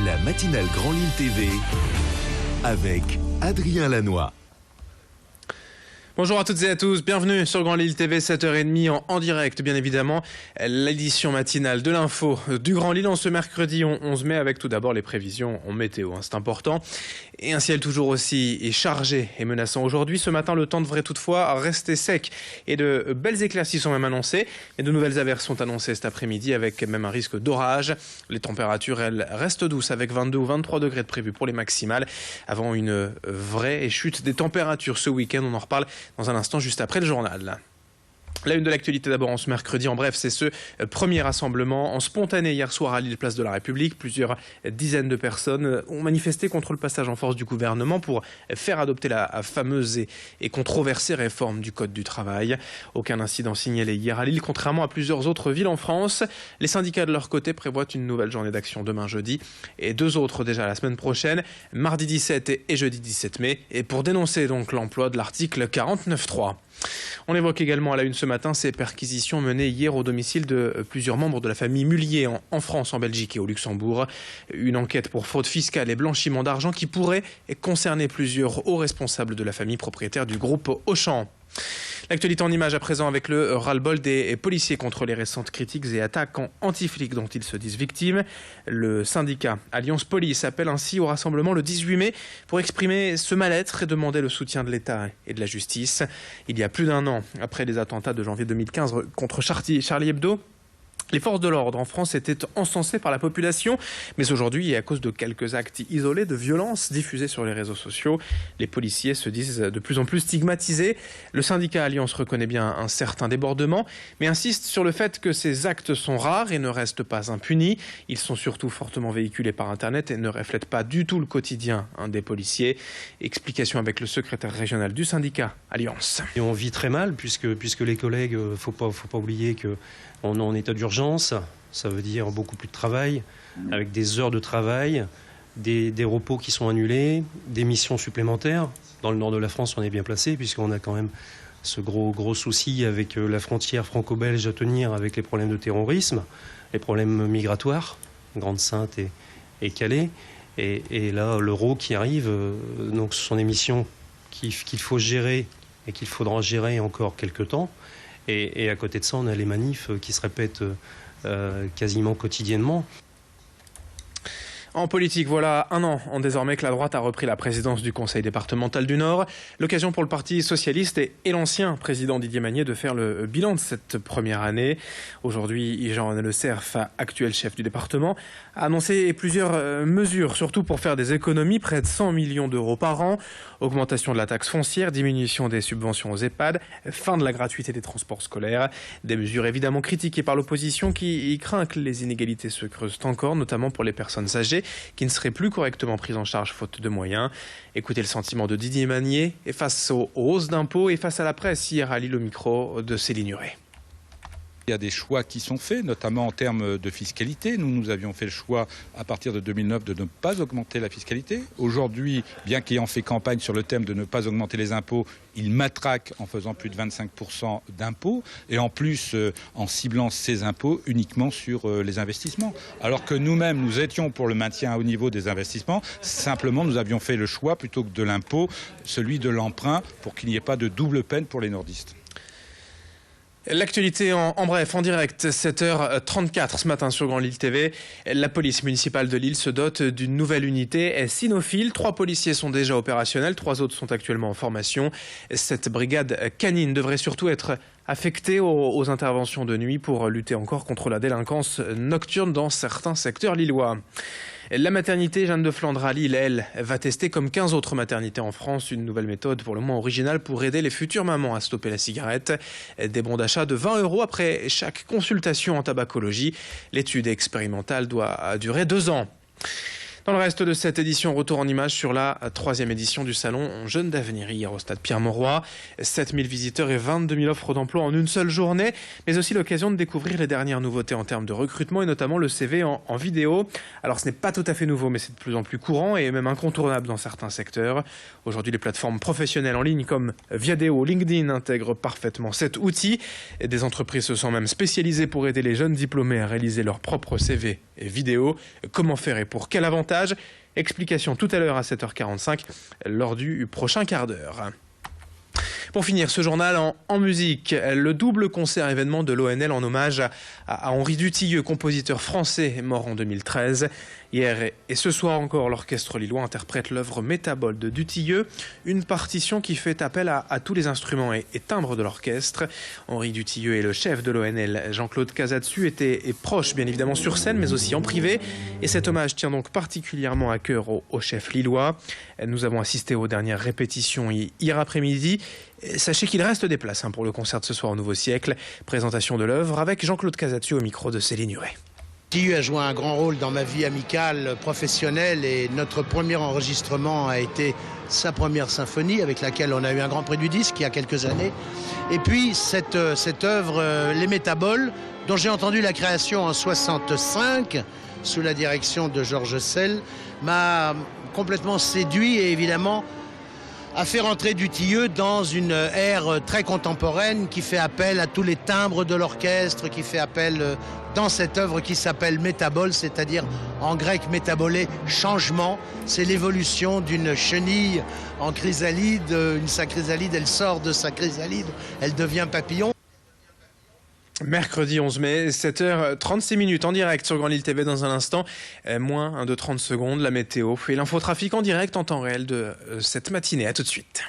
La matinale Grand Lille TV avec Adrien Lanois. Bonjour à toutes et à tous, bienvenue sur Grand Lille TV, 7h30 en direct bien évidemment, l'édition matinale de l'info du Grand Lille en ce mercredi 11 mai avec tout d'abord les prévisions en météo, c'est important. Et un ciel toujours aussi chargé et menaçant aujourd'hui. Ce matin, le temps devrait toutefois rester sec et de belles éclaircies sont même annoncées. Et de nouvelles averses sont annoncées cet après-midi avec même un risque d'orage. Les températures, elles, restent douces avec 22 ou 23 degrés de prévu pour les maximales avant une vraie chute des températures ce week-end. On en reparle dans un instant juste après le journal. La une de l'actualité d'abord en ce mercredi, en bref, c'est ce premier rassemblement en spontané hier soir à Lille, place de la République. Plusieurs dizaines de personnes ont manifesté contre le passage en force du gouvernement pour faire adopter la fameuse et controversée réforme du Code du travail. Aucun incident signalé hier à Lille, contrairement à plusieurs autres villes en France. Les syndicats de leur côté prévoient une nouvelle journée d'action demain jeudi et deux autres déjà la semaine prochaine, mardi 17 et jeudi 17 mai, et pour dénoncer donc l'emploi de l'article 49.3. On évoque également à la une ce matin ces perquisitions menées hier au domicile de plusieurs membres de la famille Mullier en France, en Belgique et au Luxembourg. Une enquête pour fraude fiscale et blanchiment d'argent qui pourrait concerner plusieurs hauts responsables de la famille propriétaire du groupe Auchan. L'actualité en images à présent avec le ras-le-bol des policiers contre les récentes critiques et attaques anti-flics dont ils se disent victimes. Le syndicat Alliance Police appelle ainsi au rassemblement le 18 mai pour exprimer ce mal-être et demander le soutien de l'État et de la justice. Il y a plus d'un an, après les attentats de janvier 2015 contre Charlie Hebdo, les forces de l'ordre en France étaient encensées par la population, mais aujourd'hui, à cause de quelques actes isolés de violence diffusés sur les réseaux sociaux, les policiers se disent de plus en plus stigmatisés. Le syndicat Alliance reconnaît bien un certain débordement, mais insiste sur le fait que ces actes sont rares et ne restent pas impunis. Ils sont surtout fortement véhiculés par Internet et ne reflètent pas du tout le quotidien des policiers. Explication avec le secrétaire régional du syndicat Alliance. Et on vit très mal puisque les collègues, faut pas oublier que on est en état d'urgence, ça veut dire beaucoup plus de travail, avec des heures de travail, des repos qui sont annulés, des missions supplémentaires. Dans le nord de la France, on est bien placé, puisqu'on a quand même ce gros souci avec la frontière franco-belge à tenir, avec les problèmes de terrorisme, les problèmes migratoires, Grande-Synthe et Calais. Et là, l'euro qui arrive, donc ce sont des missions qu'il faut gérer et qu'il faudra gérer encore quelques temps. Et à côté de ça, on a les manifs qui se répètent quasiment quotidiennement. En politique, voilà un an désormais que la droite a repris la présidence du Conseil départemental du Nord. L'occasion pour le Parti socialiste et l'ancien président Didier Magnier de faire le bilan de cette première année. Aujourd'hui, Jean-René Le Cerf, actuel chef du département, a annoncé plusieurs mesures, surtout pour faire des économies, près de 100 millions d'euros par an. Augmentation de la taxe foncière, diminution des subventions aux EHPAD, fin de la gratuité des transports scolaires. Des mesures évidemment critiquées par l'opposition qui craint que les inégalités se creusent encore, notamment pour les personnes âgées qui ne seraient plus correctement prises en charge faute de moyens. Écoutez le sentiment de Didier Magnier et face aux hausses d'impôts et face à la presse hier à Lille au micro de Céline Huret. Il y a des choix qui sont faits, notamment en termes de fiscalité. Nous avions fait le choix à partir de 2009 de ne pas augmenter la fiscalité. Aujourd'hui, bien qu'ayant fait campagne sur le thème de ne pas augmenter les impôts, il matraque en faisant plus de 25% d'impôts et en plus en ciblant ces impôts uniquement sur les investissements. Alors que nous-mêmes, nous étions pour le maintien au niveau des investissements. Simplement, nous avions fait le choix plutôt que de l'impôt, celui de l'emprunt, pour qu'il n'y ait pas de double peine pour les nordistes. L'actualité en bref, en direct, 7h34 ce matin sur Grand Lille TV. La police municipale de Lille se dote d'une nouvelle unité cynophile. 3 policiers sont déjà opérationnels, 3 autres sont actuellement en formation. Cette brigade canine devrait surtout être affectée aux interventions de nuit pour lutter encore contre la délinquance nocturne dans certains secteurs lillois. La maternité Jeanne de Flandre à Lille, elle, va tester comme 15 autres maternités en France une nouvelle méthode pour le moins originale pour aider les futures mamans à stopper la cigarette. Des bons d'achat de 20 € après chaque consultation en tabacologie. L'étude expérimentale doit durer 2 ans. Dans le reste de cette édition, retour en images sur la 3e édition du salon Jeunes d'Avenir hier au stade Pierre-Mauroy. 7000 visiteurs et 22 000 offres d'emploi en une seule journée, mais aussi l'occasion de découvrir les dernières nouveautés en termes de recrutement et notamment le CV en vidéo. Alors ce n'est pas tout à fait nouveau, mais c'est de plus en plus courant et même incontournable dans certains secteurs. Aujourd'hui, les plateformes professionnelles en ligne comme Viadeo, LinkedIn intègrent parfaitement cet outil. Et des entreprises se sont même spécialisées pour aider les jeunes diplômés à réaliser leur propre CV et vidéo. Comment faire et pour quel avantage ? Explication tout à l'heure à 7h45 lors du prochain quart d'heure. Pour finir ce journal en musique, le double concert événement de l'ONL en hommage à Henri Dutilleux, compositeur français mort en 2013. Hier et ce soir encore, l'orchestre lillois interprète l'œuvre Métabole de Dutilleux, une partition qui fait appel à tous les instruments et timbres de l'orchestre. Henri Dutilleux et le chef de l'ONL, Jean-Claude Casatsu, étaient proches bien évidemment sur scène, mais aussi en privé. Et cet hommage tient donc particulièrement à cœur au chef lillois. Nous avons assisté aux dernières répétitions hier après-midi. Sachez qu'il reste des places pour le concert de ce soir au Nouveau Siècle. Présentation de l'œuvre avec Jean-Claude Casatsu au micro de Céline Huret. Dutilleux a joué un grand rôle dans ma vie amicale, professionnelle, et notre premier enregistrement a été sa première symphonie avec laquelle on a eu un grand prix du disque il y a quelques années. Et puis cette œuvre, Les Métaboles, dont j'ai entendu la création en 65 sous la direction de Georges Sell, m'a complètement séduit et évidemment a fait rentrer Dutilleux dans une ère très contemporaine qui fait appel à tous les timbres de l'orchestre, qui fait appel dans cette œuvre qui s'appelle Métabole, c'est-à-dire en grec métabolé, changement. C'est l'évolution d'une chenille en chrysalide. Sa chrysalide, elle sort de sa chrysalide, elle devient papillon. Mercredi 11 mai, 7h36 en direct sur Grand Lille TV dans un instant, moins de 30 secondes, la météo et l'infotrafic en direct en temps réel de cette matinée. À tout de suite.